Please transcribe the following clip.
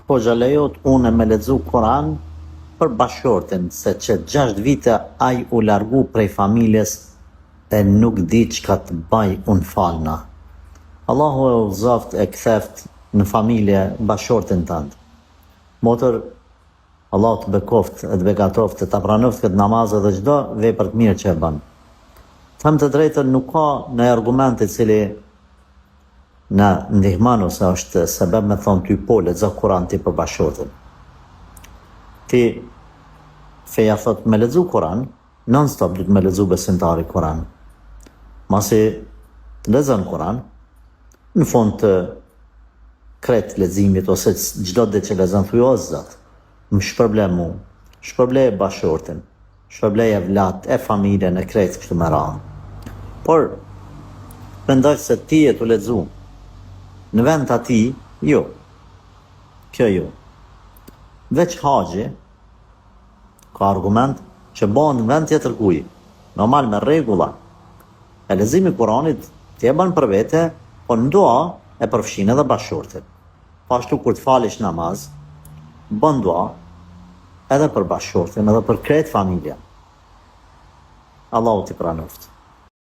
Po xhalejot unë me lexu Kur'an për bashortin, se që 6 vite ai u largu prej familjes e nuk di çka të baj unë falna. Allahu e udhëzoft e ktheft në familje bashortin tënd. Motër, Allah të bekoft, të begatoft, të pranoft këtë namazë dhe çdo vepër të mirë që e bën. Them të drejtën, nuk ka në argument i cili në ndihman ose është sebeb me thonë ty po lexo Kur'an ti për bashortin. Ti feja thot me lexu Kur'an, non stop du të me lexu besimtari Kur'an. Masi të lexon Kur'an, në fund të kret leximit ose çdo ditë që lexon thuj o Zot, më shpërblej mu, shpërblej bashortin, shpërblej e vlat, e familjen, e krejt kështu me radhë. Por mendoj se ti e të lexu në vend të ati, jo. Kjo jo. Veç haxhi, ka argument që bën në vend tjetër kuj, normal me rregulla. E leximi i Kuranit ti e bën për vete, po në dua e përfshin edhe bashortin. Po ashtu kur të falish namaz, bën dua edhe për bashortin, edhe për krejt familjen. Allahu t'i pranoft.